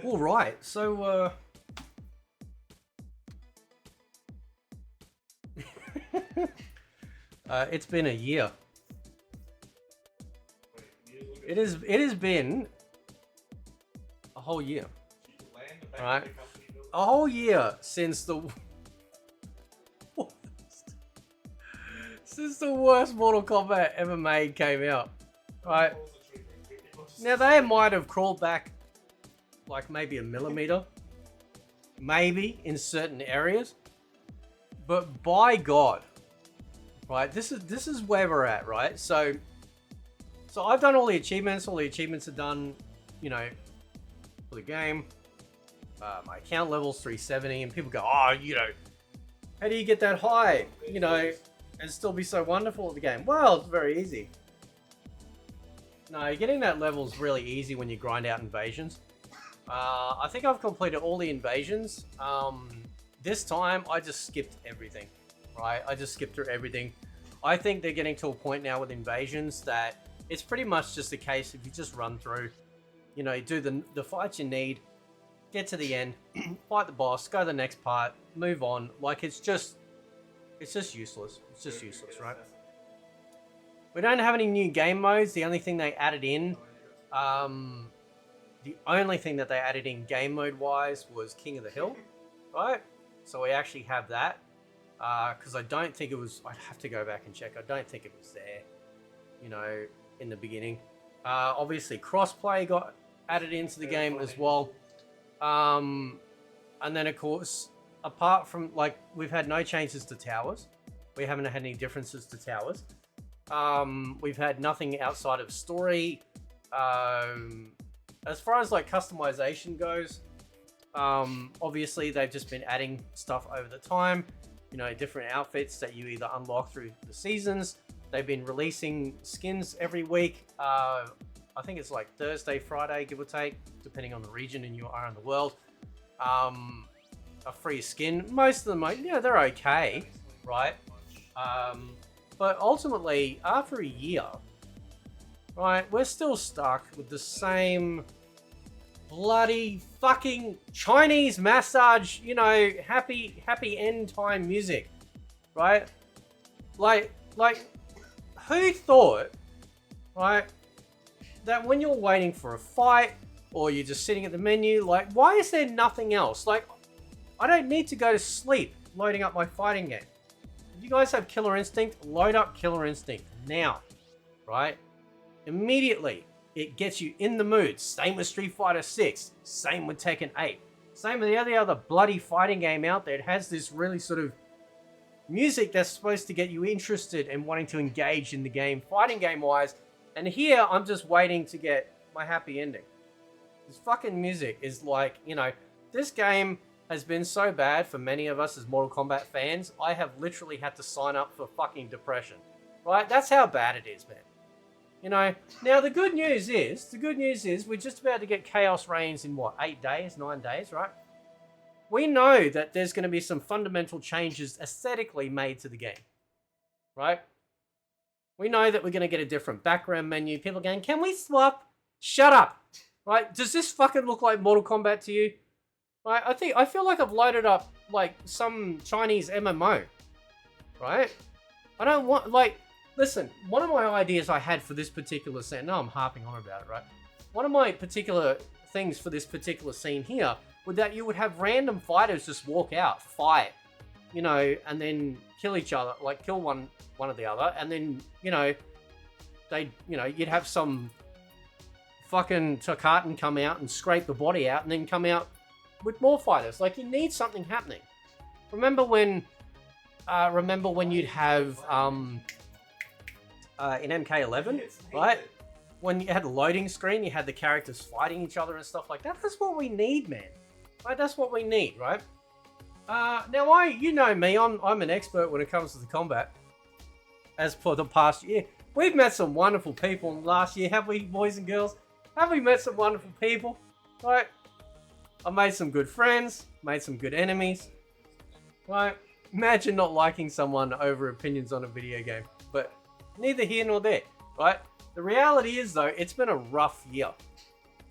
All right, so it's been a year. It has been a whole year. Right? A whole year since the worst Mortal Kombat ever made came out. Right? Now they might have crawled back like maybe a millimeter. Maybe in certain areas. But by God, right? This is where we're at, right? So I've done all the achievements. All the achievements are done, you know, for the game. My account level's 370, and people go, oh, you know, how do you get that high? You know, and still be so wonderful at the game. Well, it's very easy. No, getting that level is really easy when you grind out invasions. I think I've completed all the invasions. This time, I just skipped everything, right? I just skipped through everything. I think they're getting to a point now with invasions that it's pretty much just a case if you just run through, you know, do the fights you need, get to the end, fight the boss, go to the next part, move on. Like, it's just useless. It's just useless, right? We don't have any new game modes. The only thing they added in, the only thing that they added in game mode wise was King of the Hill, right? So we actually have that. Because I don't think it was, I'd have to go back and check. I don't think it was there, you know, in the beginning. Obviously, crossplay got added into the game as well. And then, of course, apart from, like, we've had no changes to towers. We haven't had any differences to towers. We've had nothing outside of story. As far as, like, customization goes, obviously, they've just been adding stuff over the time. You know, different outfits that you either unlock through the seasons. They've been releasing skins every week. I think it's like Thursday, Friday, give or take, depending on the region and you are in the world. A free skin. Most of them, you know, they're okay, right? But ultimately, after a year, right, we're still stuck with the same bloody fucking Chinese massage, you know, happy end time music, right? Like, who thought, right, that when you're waiting for a fight or you're just sitting at the menu, like, why is there nothing else? Like, I don't need to go to sleep loading up my fighting game. If you guys have Killer Instinct, load up Killer Instinct now, right? Immediately. It gets you in the mood. Same with Street Fighter 6. Same with Tekken 8. Same with the other bloody fighting game out there. It has this really sort of music that's supposed to get you interested and wanting to engage in the game, fighting game-wise. And here, I'm just waiting to get my happy ending. This fucking music is like, you know, this game has been so bad for many of us as Mortal Kombat fans. I have literally had to sign up for fucking depression. Right? That's how bad it is, man. You know, now the good news is we're just about to get Chaos Reigns in what, 8 days, 9 days, right? We know that there's going to be some fundamental changes aesthetically made to the game, right? We know that we're going to get a different background menu. People going, can we swap? Shut up, right? Does this fucking look like Mortal Kombat to you? Right? I feel like I've loaded up like some Chinese MMO, right? I don't want, like, listen, one of my ideas I had for this particular scene, no, I'm harping on about it, right? One of my particular things for this particular scene here was that you would have random fighters just walk out, fight, you know, and then kill each other, like kill one or the other, and then, you know, you'd have some fucking Tarkatan come out and scrape the body out and then come out with more fighters. Like, you need something happening. Remember when you'd have, in MK11, right? When you had a loading screen, you had the characters fighting each other and stuff like that. That's what we need, man. Right? That's what we need, right? Now, you know me, I'm an expert when it comes to the combat. As for the past year, we've met some wonderful people in the last year, have we, boys and girls? Have we met some wonderful people? Right? I've made some good friends, made some good enemies. Right? Imagine not liking someone over opinions on a video game, but neither here nor there, right? The reality is, though, it's been a rough year.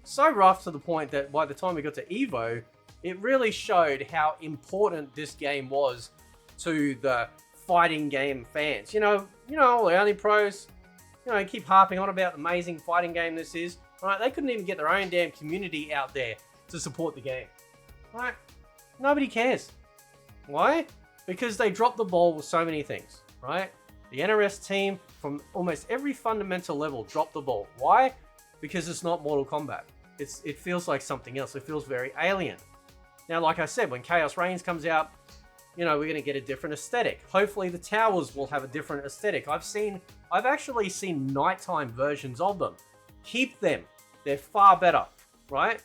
So rough to the point that by the time we got to Evo, it really showed how important this game was to the fighting game fans. You know, all the only pros, keep harping on about the amazing fighting game this is. Right? They couldn't even get their own damn community out there to support the game. Right? Nobody cares. Why? Because they dropped the ball with so many things. Right? The NRS team, from almost every fundamental level, dropped the ball. Why? Because it's not Mortal Kombat. It feels like something else. It feels very alien. Now, like I said, when Chaos Reigns comes out, we're going to get a different aesthetic. Hopefully the towers will have a different aesthetic. I've actually seen nighttime versions of them. Keep them. They're far better, right?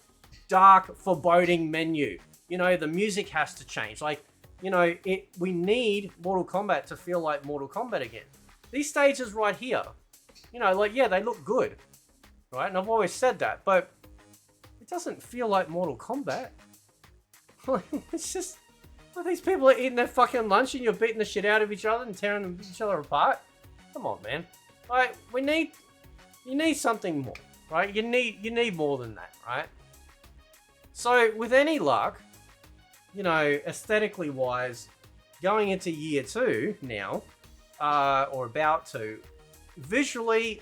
Dark, foreboding menu. The music has to change. We need Mortal Kombat to feel like Mortal Kombat again. These stages right here, they look good, right? And I've always said that, but it doesn't feel like Mortal Kombat. It's just, these people are eating their fucking lunch and you're beating the shit out of each other and tearing each other apart. Come on, man. You need something more, right? You need more than that, right? So with any luck, aesthetically wise, going into year 2 now, or about to, visually,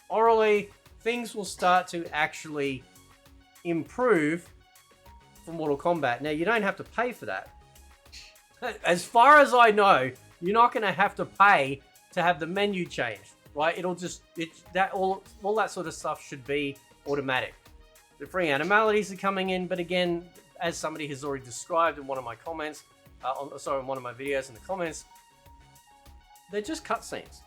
orally, things will start to actually improve for Mortal Kombat. Now, you don't have to pay for that. As far as I know, you're not going to have to pay to have the menu changed, right? All that sort of stuff should be automatic. The free animalities are coming in, but again, as somebody has already described in one of my comments, in one of my videos in the comments, they're just cutscenes.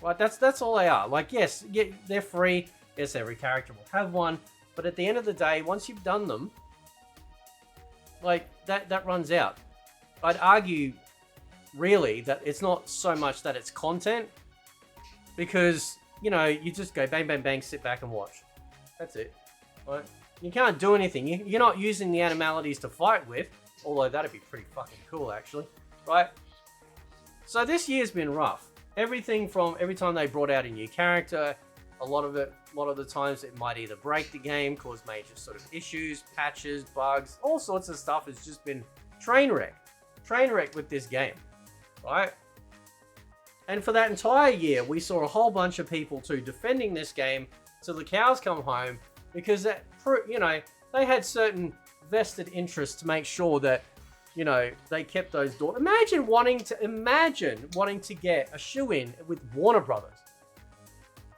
Right, that's all they are. Yes, they're free. Yes, every character will have one, but at the end of the day, once you've done them, that runs out. I'd argue, really, that it's not so much that it's content, because, you just go bang, bang, bang, sit back and watch. That's it. Right? You can't do anything. You're not using the animalities to fight with, although that'd be pretty fucking cool, actually. Right? So this year's been rough. Everything from every time they brought out a new character, a lot of the times it might either break the game, cause major sort of issues, patches, bugs, all sorts of stuff has just been train wreck with this game, right? And for that entire year, we saw a whole bunch of people too defending this game till the cows come home, because that, they had certain vested interests to make sure that, they kept those doors. Imagine wanting to get a shoe-in with Warner Brothers,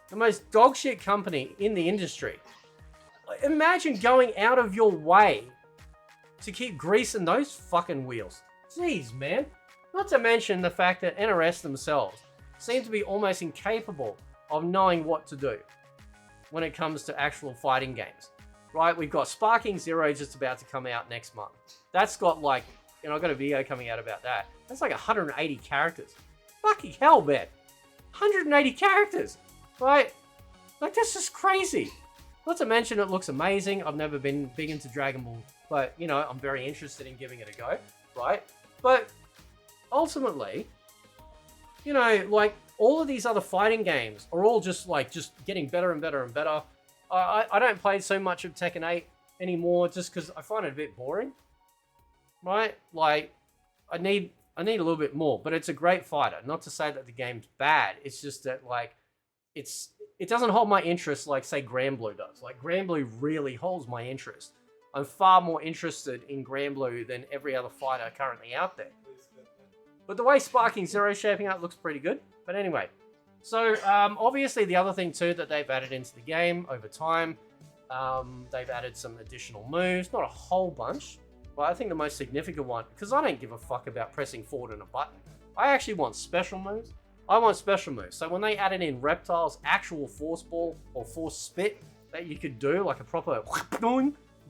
the most dogshit company in the industry. Imagine going out of your way to keep greasing those fucking wheels. Jeez, man. Not to mention the fact that NRS themselves seem to be almost incapable of knowing what to do when it comes to actual fighting games. Right? We've got Sparking Zero just about to come out next month. That's got I've got a video coming out about that. That's 180 characters. Fucking hell, man. 180 characters. Right? That's just crazy. Not to mention it looks amazing. I've never been big into Dragon Ball, but, I'm very interested in giving it a go. Right? But ultimately, all of these other fighting games are all just getting better and better and better. I don't play so much of Tekken 8 anymore just because I find it a bit boring. Right? I need a little bit more, but it's a great fighter. Not to say that the game's bad. It's just that it doesn't hold my interest like, say, Granblue does. Granblue really holds my interest. I'm far more interested in Granblue than every other fighter currently out there. But the way Sparking Zero is shaping up looks pretty good. But anyway, so obviously the other thing too that they've added into the game over time, they've added some additional moves. Not a whole bunch, but I think the most significant one, because I don't give a fuck about pressing forward on a button. I actually want special moves. I want special moves. So when they added in Reptile's actual force ball or force spit that you could do, like a proper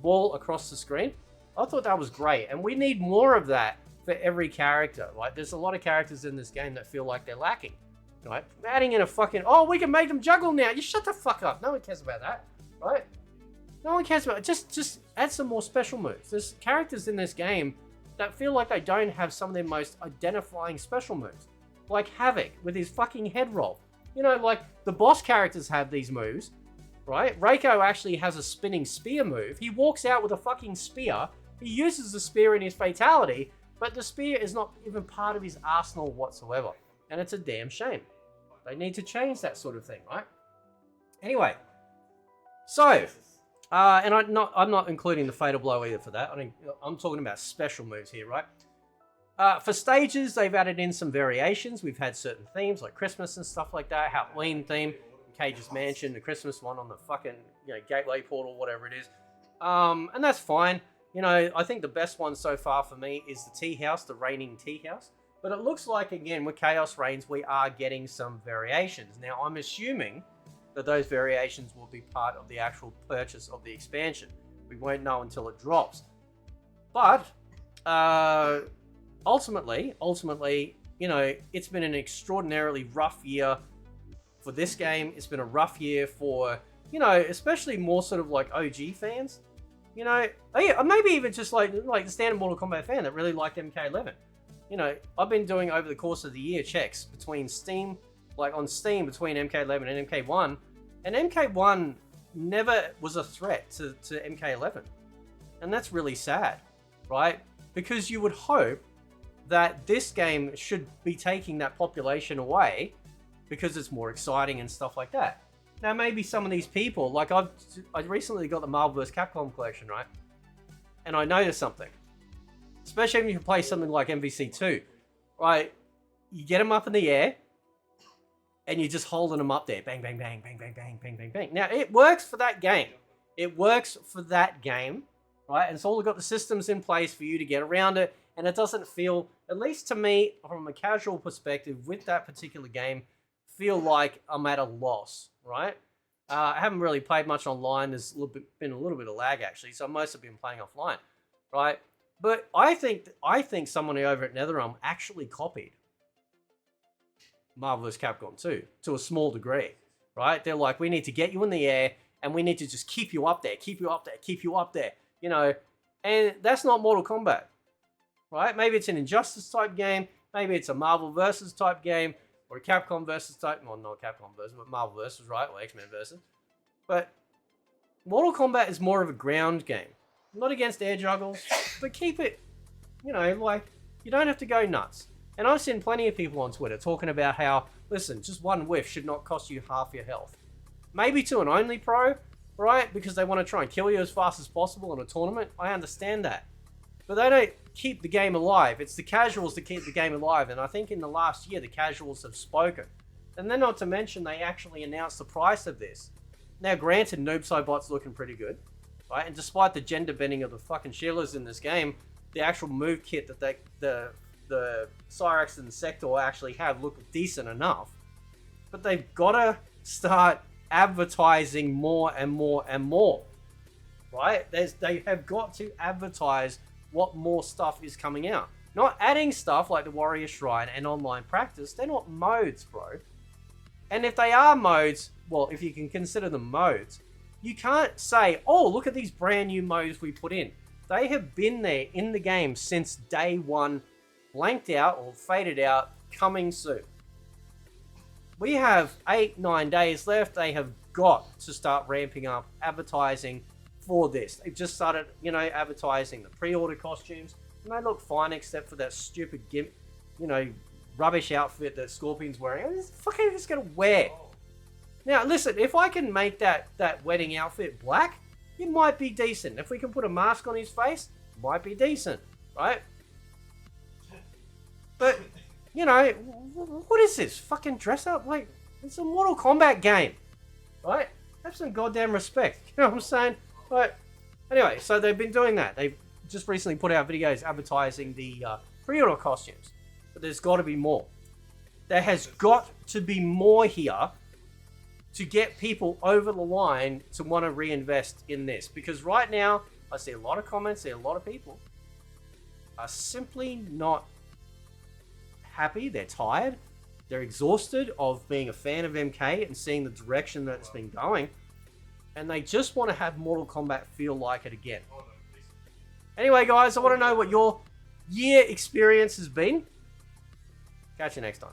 ball across the screen, I thought that was great. And we need more of that for every character. There's a lot of characters in this game that feel like they're lacking. Right? Adding in a fucking, we can make them juggle now. You shut the fuck up. No one cares about that. Right? No one cares about it. Just add some more special moves. There's characters in this game that feel like they don't have some of their most identifying special moves. Like Havoc with his fucking head roll. The boss characters have these moves, right? Reiko actually has a spinning spear move. He walks out with a fucking spear. He uses the spear in his fatality, but the spear is not even part of his arsenal whatsoever. And it's a damn shame. They need to change that sort of thing, right? Anyway, so, and I'm not including the Fatal Blow either for that. I'm talking about special moves here, right? For stages, they've added in some variations. We've had certain themes like Christmas and stuff like that, Halloween theme, Cage's Mansion, the Christmas one on the fucking gateway portal, whatever it is. And that's fine. I think the best one so far for me is the tea house, the reigning tea house. But it looks like, again, with Chaos Reigns, we are getting some variations. Now, I'm assuming that those variations will be part of the actual purchase of the expansion. We won't know until it drops. But, ultimately, it's been an extraordinarily rough year for this game. It's been a rough year for, especially more sort of like OG fans. Maybe even just like the standard Mortal Kombat fan that really liked MK11. I've been doing over the course of the year checks between Steam, on Steam between MK11 and MK1, and MK1 never was a threat to MK11. And that's really sad, right? Because you would hope that this game should be taking that population away because it's more exciting and stuff like that. Now, maybe some of these people, I recently got the Marvel vs. Capcom collection, right? And I noticed something. Especially when you play something like MVC2, right? You get them up in the air, and you're just holding them up there. Bang, bang, bang, bang, bang, bang, bang, bang, bang. Now, it works for that game. It works for that game, right? And it's all got the systems in place for you to get around it, and it doesn't feel, at least to me, from a casual perspective, with that particular game, feel like I'm at a loss, right? I haven't really played much online. There's been a little bit of lag, actually, so I must have been playing offline, right? But I think someone over at NetherRealm actually copied Marvel vs. Capcom 2 to a small degree, right? They're like, we need to get you in the air, and we need to just keep you up there, keep you up there, keep you up there, And that's not Mortal Kombat, right? Maybe it's an Injustice type game, maybe it's a Marvel versus type game, or a Capcom versus type, well, not Capcom versus, but Marvel versus, right? Or X-Men versus. But Mortal Kombat is more of a ground game. Not against air juggles, but keep it, you don't have to go nuts. And I've seen plenty of people on Twitter talking about how, listen, just one whiff should not cost you half your health. Maybe to an only pro, right? Because they want to try and kill you as fast as possible in a tournament. I understand that. But they don't keep the game alive. It's the casuals that keep the game alive. And I think in the last year, the casuals have spoken. And then not to mention, they actually announced the price of this. Now, granted, Noob Saibot's looking pretty good, right? And despite the gender bending of the fucking Sheilas in this game, the actual move kit that the Cyrax and the Sector actually have look decent enough. But they've got to start advertising more and more and more, right? They have got to advertise what more stuff is coming out. Not adding stuff like the Warrior Shrine and online practice. They're not modes, bro. And if they are modes, well, if you can consider them modes, you can't say, oh, look at these brand new modes we put in. They have been there in the game since day one, blanked out or faded out, coming soon. We have 8-9 days left. They have got to start ramping up advertising for this. They've just started, advertising the pre-order costumes, and they look fine except for that stupid rubbish outfit that Scorpion's wearing. I'm just fucking just gonna wear. Now, listen, if I can make that wedding outfit black, it might be decent. If we can put a mask on his face, it might be decent, right? But, what is this? Fucking dress up? Like, it's a Mortal Kombat game, right? Have some goddamn respect. You know what I'm saying? But anyway, so they've been doing that. They've just recently put out videos advertising the pre-order costumes. But there's got to be more. There has got to be more here to get people over the line to want to reinvest in this. Because right now, I see a lot of comments, see a lot of people are simply not happy. They're tired. They're exhausted of being a fan of MK and seeing the direction that it's been going. And they just want to have Mortal Kombat feel like it again. Anyway, guys, I want to know what your year experience has been. Catch you next time.